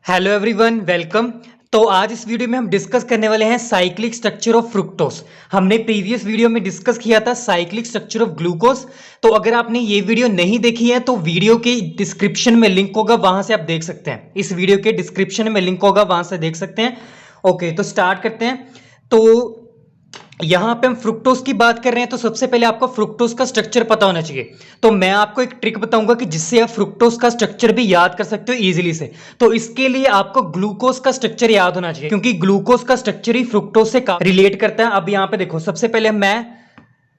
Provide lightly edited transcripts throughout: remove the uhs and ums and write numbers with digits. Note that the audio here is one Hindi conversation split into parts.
Hello everyone, welcome. तो आज इस वीडियो में हम डिस्कस करने वाले हैं साइक्लिक स्ट्रक्चर ऑफ फ्रुक्टोज। हमने प्रीवियस वीडियो में डिस्कस किया था साइक्लिक स्ट्रक्चर ऑफ ग्लूकोज। तो अगर आपने ये वीडियो नहीं देखी है तो वीडियो के डिस्क्रिप्शन में लिंक होगा, वहां से आप देख सकते हैं। इस वीडियो के डिस्क्रिप्शन में लिंक होगा, वहां से देख सकते हैं। ओके, तो स्टार्ट करते हैं। तो यहां पे हम फ्रुक्टोज की बात कर रहे हैं, तो सबसे पहले आपको फ्रुक्टोज का स्ट्रक्चर पता होना चाहिए। तो मैं आपको एक ट्रिक बताऊंगा कि जिससे आप फ्रुक्टोज का स्ट्रक्चर भी याद कर सकते हो इजीली से। तो इसके लिए आपको ग्लूकोज का स्ट्रक्चर याद होना चाहिए, क्योंकि ग्लूकोज का स्ट्रक्चर ही फ्रुक्टोज से रिलेट करता है। अब यहां पे देखो, सबसे पहले मैं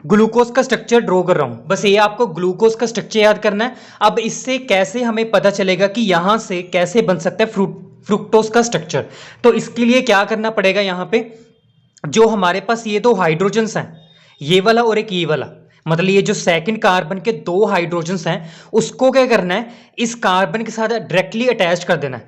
ग्लूकोज का स्ट्रक्चर ड्रॉ कर रहा हूं। बस ये आपको ग्लूकोज का स्ट्रक्चर याद करना है। अब इससे कैसे हमें पता चलेगा कि यहां से कैसे बन सकता है फ्रुक्टोज का स्ट्रक्चर। तो इसके लिए क्या करना पड़ेगा, यहां पे जो हमारे पास ये दो हाइड्रोजन्स हैं, ये वाला और एक ये वाला, मतलब ये जो सेकंड कार्बन के दो हाइड्रोजन्स हैं, उसको क्या करना है, इस कार्बन के साथ डायरेक्टली अटैच कर देना है।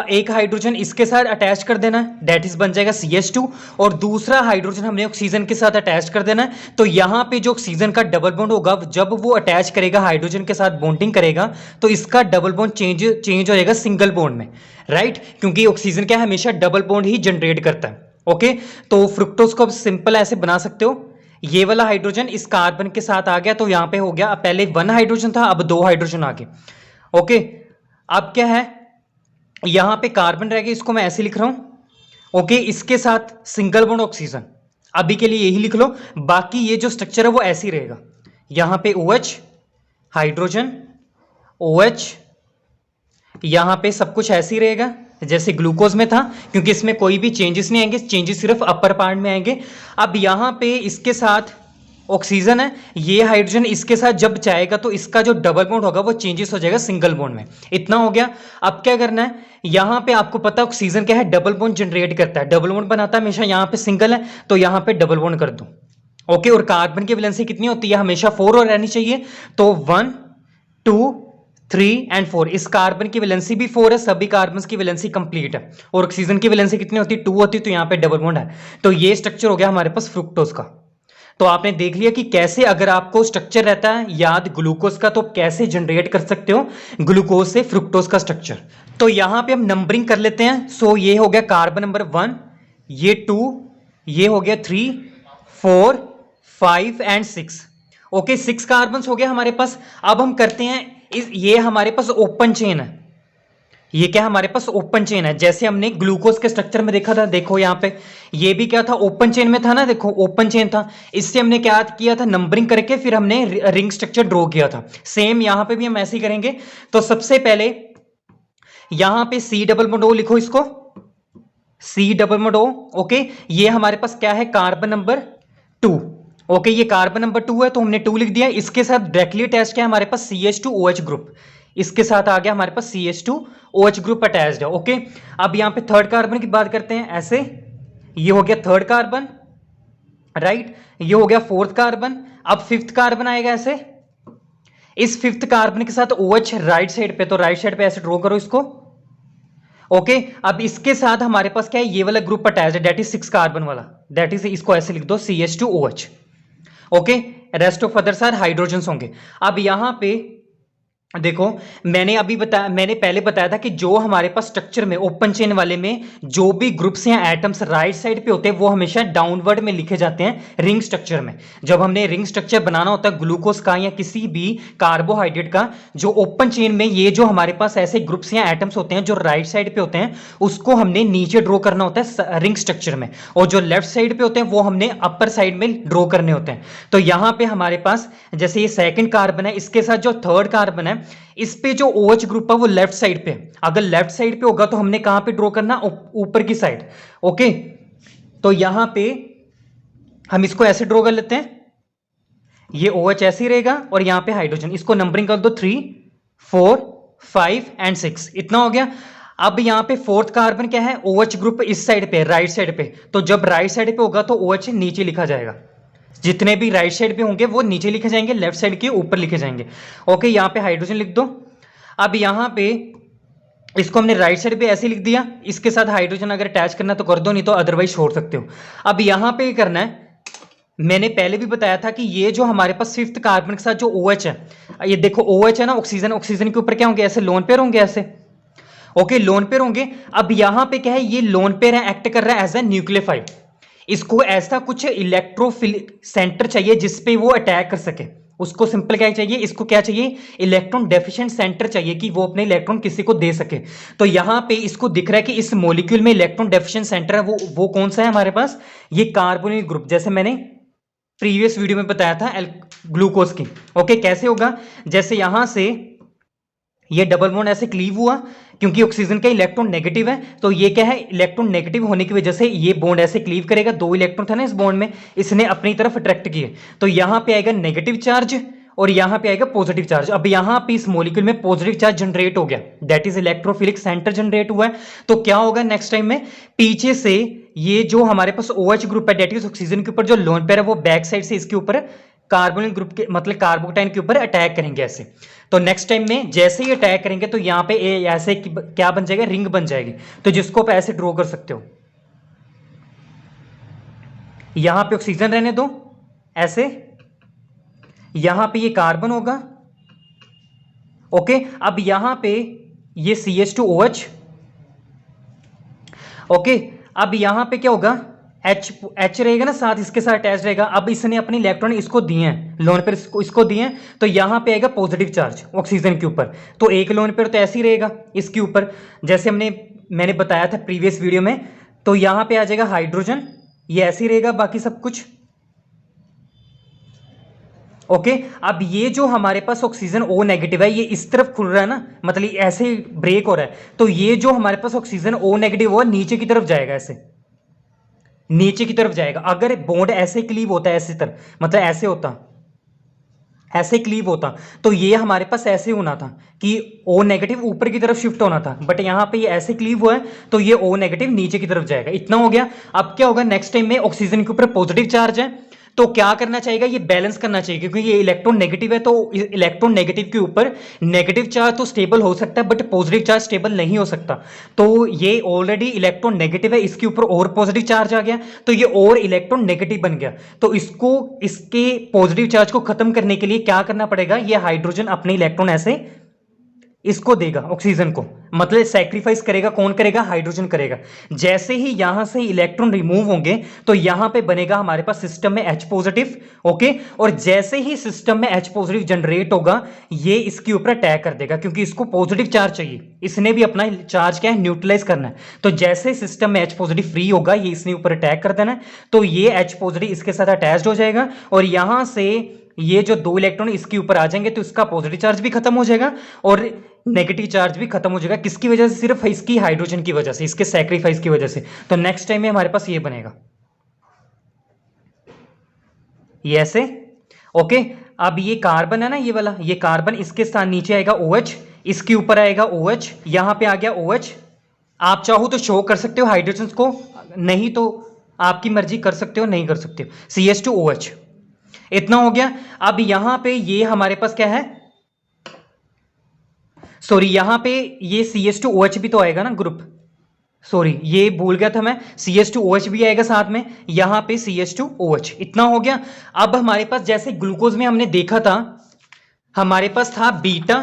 एक हाइड्रोजन इसके साथ अटैच कर देना है, दैट इज बन जाएगा CH2। और दूसरा हाइड्रोजन हमने ऑक्सीजन के साथ अटैच कर देना है। तो यहां पे जो ऑक्सीजन का डबल बॉन्ड होगा, जब वो अटैच करेगा हाइड्रोजन के साथ बॉन्डिंग करेगा, तो इसका डबल बॉन्ड चेंज हो जाएगा सिंगल बॉन्ड में, राइट। क्योंकि ऑक्सीजन क्या हमेशा डबल बॉन्ड ही जनरेट करता है। ओके, तो फ्रुक्टोज को अब सिंपल ऐसे बना सकते हो। ये वाला हाइड्रोजन इस कार्बन के साथ आ गया, तो यहां पे हो गया, पहले वन हाइड्रोजन था, अब दो हाइड्रोजन आ गए। ओके, अब क्या है, यहां पे कार्बन रह गया, इसको मैं ऐसे लिख रहा हूं। ओके, इसके साथ सिंगल बॉन्ड ऑक्सीजन, अभी के लिए यही लिख लो। बाकी ये जो स्ट्रक्चर है वो ऐसे ही रहेगा। यहां पे OH हाइड्रोजन, OH, यहां पे सब कुछ ऐसे ही रहेगा जैसे ग्लूकोज में था, क्योंकि इसमें कोई भी चेंजेस नहीं आएंगे, चेंजेस सिर्फ अपर पार्ट में आएंगे। अब यहां पे इसके साथ ऑक्सीजन है, ये हाइड्रोजन इसके साथ जब जाएगा तो इसका जो डबल बॉन्ड होगा वो चेंजेस हो जाएगा सिंगल बॉन्ड में। इतना हो गया। अब क्या करना है, यहां पे आपको पता है ऑक्सीजन क्या है, डबल बॉन्ड जनरेट करता है, डबल बॉन्ड बनाता है हमेशा। यहां पे सिंगल है तो यहां पे डबल बॉन्ड कर दो। ओके, और कार्बन की वैलेंसी कितनी होती है, हमेशा 4 और रहनी चाहिए। तो 1 2 3 एंड 4, इस कार्बन की वैलेंसी भी 4 है, सभी कार्बन की वैलेंसी कंप्लीट है। और ऑक्सीजन की वैलेंसी कितनी होती है, 2 होती है, तो यहां पे डबल बॉन्ड है। तो ये स्ट्रक्चर हो गया हमारे पास फ्रुक्टोज का। तो आपने देख लिया कि कैसे, अगर आपको स्ट्रक्चर रहता है याद ग्लूकोज का, तो कैसे जनरेट कर सकते हो ग्लूकोज से फ्रुक्टोज का स्ट्रक्चर। तो यहां पे हम नंबरिंग कर लेते हैं। सो ये हो गया कार्बन नंबर 1, ये 2, ये हो गया 3 4 5 एंड 6। ओके, 6 कार्बन हो गया हमारे पास। अब हम करते हैं ये हमारे पास ओपन चेन है। ये क्या हमारे पास ओपन चेन है, जैसे हमने ग्लूकोज के स्ट्रक्चर में देखा था। देखो यहां पे ये भी क्या था, ओपन चेन में था ना, देखो ओपन चेन था। इससे हमने क्या किया था, नंबरिंग करके फिर हमने रिंग स्ट्रक्चर ड्रॉ किया था। सेम यहां पे भी हम ऐसे ही करेंगे। तो सबसे पहले यहां पे C डबल बॉन्ड O लिखो, इसको C double bond O। Okay, ये हमारे पास क्या है, कार्बन नंबर 2। ओके, ये कार्बन नंबर 2 है तो हमने 2 लिख दिया। इसके साथ डायरेक्टली अटैच क्या है हमारे पास, CH2OH ग्रुप। इसके साथ आ गया हमारे पास CH2OH ग्रुप अटैच्ड है। ओके, अब यहां पे थर्ड कार्बन की बात करते हैं। ऐसे ये हो गया थर्ड कार्बन, राइट। ये हो गया फोर्थ कार्बन। अब फिफ्थ कार्बन आएगा ऐसे, इस फिफ्थ कार्बन के साथ OH राइट साइड पे, तो राइट साइड पे ऐसे ड्रॉ करो इसको। ओके, अब इसके साथ हमारे पास क्या है, ये वाला ग्रुप अटैच्ड है, दैट इज 6 कार्बन वाला, दैट इज, इसको ऐसे लिख दो CH2OH। Okay, rest of others are hydrogen होंगे। अब यहां पे देखो, मैंने पहले बताया था कि जो हमारे पास स्ट्रक्चर में ओपन चेन वाले में जो भी ग्रुप्स या एटम्स राइट साइड पे होते हैं वो हमेशा डाउनवर्ड में लिखे जाते हैं रिंग स्ट्रक्चर में। जब हमने रिंग स्ट्रक्चर बनाना होता है ग्लूकोज का या किसी भी कार्बोहाइड्रेट का, जो ओपन चेन में ये जो हमारे पास ऐसे ग्रुप्स या एटम्स होते हैं जो राइट साइड पे होते हैं, उसको हमने नीचे ड्रॉ करना होता है रिंग स्ट्रक्चर में, और जो लेफ्ट साइड पे होते हैं वो हमने अपर साइड में ड्रॉ करने होते हैं। तो यहां पे हमारे पास जैसे ये सेकंड कार्बन है, इसके साथ जो थर्ड कार्बन है, इस पे जो OH ग्रुप है वो लेफ्ट साइड पे। अगर लेफ्ट साइड पे होगा तो हमने कहां पे ड्रॉ करना, ऊपर की साइड। ओके, तो यहां पे हम इसको ऐसे ड्रॉ कर लेते हैं, ये OH ऐसे ही रहेगा और यहां पे हाइड्रोजन, इसको नंबरिंग कर दो 3 4 5 एंड 6, इतना हो गया। अब यहां पे फोर्थ कार्बन क्या है, OH ग्रुप इस साइड पे, राइट साइड पे, तो जब राइट साइड पे होगा तो OH नीचे लिखा जाएगा। जितने भी राइट साइड पे होंगे वो नीचे लिखे जाएंगे, लेफ्ट साइड के ऊपर लिखे जाएंगे। ओके, यहां पे हाइड्रोजन लिख दो। अब यहां पे इसको हमने राइट साइड पे ऐसे लिख दिया, इसके साथ हाइड्रोजन अगर अटैच करना तो कर दो, नहीं तो अदरवाइज छोड़ सकते हो। अब यहां पे करना है, मैंने पहले भी बताया था कि ये जो हमारे पास फिफ्थ कार्बन के साथ जो OH है, ये देखो OH है ना, ऑक्सीजन, ऑक्सीजन के ऊपर क्या होंगे, ऐसे लोन पेयर होंगे ऐसे। ओके, लोन पेयर होंगे। अब यहां पे क्या है, ये लोन पेयर है, एक्ट कर रहा है एज ए न्यूक्लियोफाइल। इसको ऐसा कुछ इलेक्ट्रोफिलिक सेंटर चाहिए जिसपे वो अटैक कर सके। उसको सिंपल क्या चाहिए, इसको क्या चाहिए, इलेक्ट्रॉन डेफिशिएंट सेंटर चाहिए कि वो अपने इलेक्ट्रॉन किसी को दे सके। तो यहां पे इसको दिख रहा है कि इस मॉलिक्यूल में इलेक्ट्रॉन डेफिशिएंट सेंटर है, वो कौन सा है हमारे पास, ये कार्बोनिल ग्रुप, जैसे मैंने प्रीवियस वीडियो में बताया था ग्लूकोज की। ओके, कैसे होगा, जैसे यहां से ये डबल बॉन्ड ऐसे क्लीव हुआ, क्योंकि ऑक्सीजन का इलेक्ट्रॉन नेगेटिव है, तो ये क्या है, इलेक्ट्रॉन नेगेटिव होने की वजह से ये बॉन्ड ऐसे क्लीव करेगा, दो इलेक्ट्रॉन था ना इस बॉन्ड में, इसने अपनी तरफ अट्रैक्ट किए, तो यहां पे आएगा नेगेटिव चार्ज और यहां पे आएगा पॉजिटिव चार्ज। अब यहां पे इस मॉलिक्यूल में पॉजिटिव चार्ज जनरेट हो गया, that is electrophilic centre generate हुआ है। तो क्या होगा नेक्स्ट टाइम में, पीछे से ये जो हमारे पास OH ग्रुप है, दैट इज ऑक्सीजन के ऊपर जो लोन पेयर है, वो बैक साइड से इसके ऊपर कार्बोनिल ग्रुप के मतलब कार्बोकटाइन के ऊपर अटैक करेंगे ऐसे। तो नेक्स्ट टाइम में जैसे ही अटैक करेंगे तो यहां पे ऐसे क्या बन जाएगा, रिंग बन जाएगी, तो जिसको आप ऐसे ड्रॉ कर सकते हो। यहां पे ऑक्सीजन रहने दो ऐसे, यहां पे ये कार्बन होगा। ओके, अब यहां पे ये CH2OH। ओके, अब यहां पे क्या होगा, H रहेगा ना साथ, इसके साथ अटैच रहेगा। अब इसने अपने इलेक्ट्रॉन इसको दिए हैं, लोन पेयर इसको दिए हैं, तो यहां पे आएगा पॉजिटिव चार्ज ऑक्सीजन के ऊपर। तो एक लोन पेयर तो ऐसे ही रहेगा इसके ऊपर, जैसे मैंने बताया था प्रीवियस वीडियो में। तो यहां पे आ जाएगा हाइड्रोजन, ये ऐसे ही रहेगा बाकी सब कुछ। ओके, अब ये जो हमारे पास ऑक्सीजन O नेगेटिव है, ये इस तरफ खुल रहा है ना, मतलब ऐसे ब्रेक हो रहा है, तो ये जो हमारे पास ऑक्सीजन O नेगेटिव हो नीचे की तरफ जाएगा, ऐसे नीचे की तरफ जाएगा। अगर बॉन्ड ऐसे क्लीव होता है, ऐसे तरफ मतलब ऐसे होता, ऐसे क्लीव होता, तो ये हमारे पास ऐसे होना था कि O नेगेटिव ऊपर की तरफ शिफ्ट होना था, बट यहां पे ये ऐसे क्लीव हुआ है, तो ये O नेगेटिव नीचे की तरफ जाएगा। इतना हो गया। अब क्या होगा नेक्स्ट टाइम में, ऑक्सीजन के ऊपर पॉजिटिव चार्ज है, तो क्या करना चाहिए, ये बैलेंस करना चाहिए, क्योंकि ये इलेक्ट्रॉन नेगेटिव है, तो इलेक्ट्रॉन नेगेटिव के ऊपर नेगेटिव चार्ज तो स्टेबल हो सकता है, बट पॉजिटिव चार्ज स्टेबल नहीं हो सकता। तो ये ऑलरेडी इलेक्ट्रॉन नेगेटिव है, इसके ऊपर और पॉजिटिव चार्ज आ गया, तो ये और इलेक्ट्रॉन नेगेटिव बन गया। तो इसको, इसके पॉजिटिव चार्ज को खत्म करने के लिए क्या करना पड़ेगा, ये हाइड्रोजन अपने इलेक्ट्रॉन ऐसे इसको देगा, ऑक्सीजन को, मतलब सैक्रिफाइस करेगा। कौन करेगा, हाइड्रोजन करेगा। जैसे ही यहां से इलेक्ट्रॉन रिमूव होंगे, तो यहां पे बनेगा हमारे पास सिस्टम में H पॉजिटिव। ओके, और जैसे ही सिस्टम में H पॉजिटिव जनरेट होगा, ये इसके ऊपर अटैक कर देगा, क्योंकि इसको पॉजिटिव चार्ज चाहिए, इसने भी अपना चार्ज क्या है, न्यूट्रलाइज करना है। तो जैसे सिस्टम में H पॉजिटिव फ्री होगा, ये इसने ऊपर अटैक कर देना है, तो ये H पॉजिटिव इसके साथ अटैच्ड हो जाएगा, और यहां से ये जो दो इलेक्ट्रॉन इसके ऊपर आ जाएंगे, तो इसका पॉजिटिव चार्ज भी खत्म हो जाएगा और नेगेटिव चार्ज भी खत्म हो जाएगा। किसकी वजह से, सिर्फ इसकी हाइड्रोजन की वजह से, इसके सैक्रिफाइस की वजह से। तो नेक्स्ट टाइम में हमारे पास ये बनेगा, ये ऐसे। ओके, अब ये कार्बन है ना, ये वाला, ये कार्बन, इसके स्थान नीचे आएगा OH, इसके ऊपर आएगा OH, यहां पे आ गया OH। आप चाहो तो शो कर सकते हो हाइड्रोजन को, नहीं तो आपकी मर्जी, कर सकते हो नहीं कर सकते हो। CH2OH, इतना हो गया। अब यहां पे ये हमारे पास क्या है, सॉरी, यहां पे ये CH2OH भी तो आएगा ना ग्रुप, सॉरी ये भूल गया था मैं, CH2OH भी आएगा साथ में, यहां पे CH2OH। इतना हो गया। अब हमारे पास जैसे ग्लूकोज में हमने देखा था, हमारे पास था beta,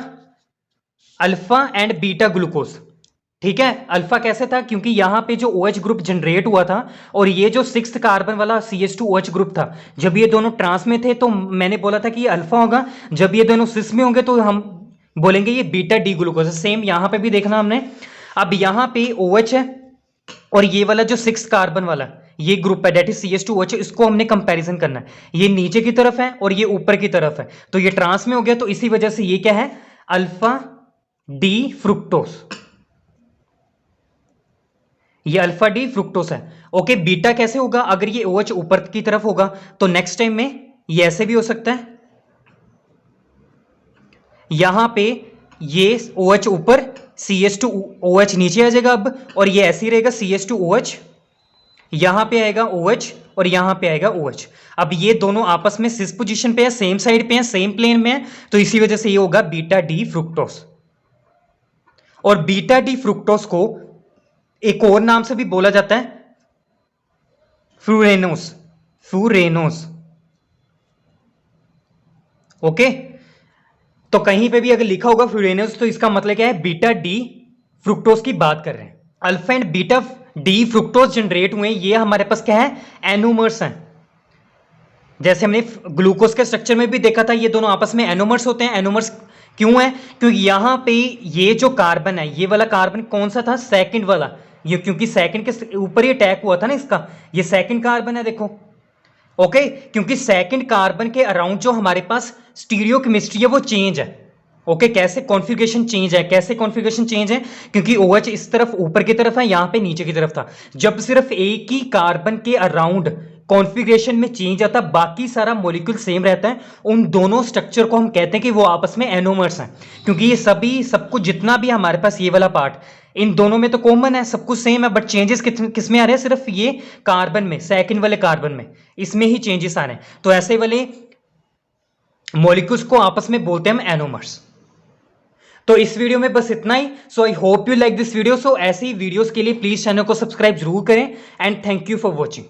alpha and beta glucose. ठीक है, अल्फा कैसे था, क्योंकि यहां पे जो OH ग्रुप जनरेट हुआ था, और ये जो 6th कार्बन वाला CH2OH ग्रुप था, जब ये दोनों ट्रांस में थे तो मैंने बोला था कि ये अल्फा होगा, जब ये दोनों सिस में होंगे तो हम बोलेंगे ये बीटा डी ग्लूकोज। सेम यहां पे भी देखना हमने। अब यहां पे OH है, और ये वाला जो 6 कार्बन वाला ये ग्रुप है, डेट इज CH2OH, इसको हमने कंपैरिजन करना है। ये नीचे की तरफ है और ये ऊपर की तरफ है, तो ये ट्रांस में हो गया, तो इसी वजह से ये क्या है, अल्फा डी फ्रुक्टोस, ये अल्फा डी फ्रुक्टोस है। ओके, बीटा कैसे होगा, अगर ये OH ऊपर की तरफ होगा, तो नेक्स्ट टाइम में ये ऐसे भी हो सकता है, यहां पे ये OH ऊपर, CH2OH नीचे आ जाएगा अब, और ये ऐसे ही रहेगा, CH2OH, यहां पे आएगा OH और यहां पे आएगा OH। अब ये दोनों आपस में सिस पोजीशन पे है, सेम साइड पे है, सेम प्लेन में है, तो इसी वजह से ये होगा बीटा डी फ्रुक्टोस। और बीटा डी फ्रुक्टोस को एक और नाम से भी बोला जाता है, फ्यूरेनोस, फ्यूरेनोस। ओके, तो कहीं पे भी अगर लिखा होगा फ्यूरेनोस, तो इसका मतलब क्या है, बीटा डी फ्रुक्टोज की बात कर रहे हैं। Alpha and beta D fructose generate हुए, ये हमारे पास क्या है, एनोमर्स हैं। जैसे हमने ग्लूकोज के स्ट्रक्चर में भी देखा था, ये दोनों आपस में एनोमर्स होते हैं। एनोमर्स क्यों है, क्योंकि यहां पे ये जो कार्बन है, ये वाला कार्बन कौन सा था, सेकंड वाला, ये क्योंकि सेकंड के ऊपर ही अटैक हुआ था ना इसका, ये सेकंड कार्बन है देखो। ओके, क्योंकि सेकंड कार्बन के अराउंड जो हमारे पास स्टीरियो केमिस्ट्री है वो चेंज है। ओके, कैसे कॉन्फ़िगरेशन चेंज है, कैसे कॉन्फ़िगरेशन चेंज है, क्योंकि OH इस तरफ ऊपर की तरफ है, यहां पे नीचे की तरफ था। जब सिर्फ एक ही कार्बन के अराउंड कॉन्फ़िगरेशन में चेंज आता, बाकी सारा मॉलिक्यूल सेम रहता है, उन दोनों स्ट्रक्चर को हम कहते हैं कि वो आपस में एनोमर्स हैं। क्योंकि ये सभी सब कुछ जितना भी हमारे पास ये वाला पार्ट, इन दोनों में तो कॉमन है, सब कुछ सेम है, बट चेंजेस किस में आ रहे हैं, सिर्फ ये कार्बन में, सेकंड वाले कार्बन में, इसमें ही चेंजेस आ रहे हैं। तो ऐसे वाले मॉलिक्यूल्स को आपस में बोलते हैं हम एनोमर्स। तो इस वीडियो में बस इतना ही। So I hope you like this video. So ऐसे ही वीडियोस के लिए प्लीज चैनल को सब्सक्राइब जरूर करें and thank you for watching.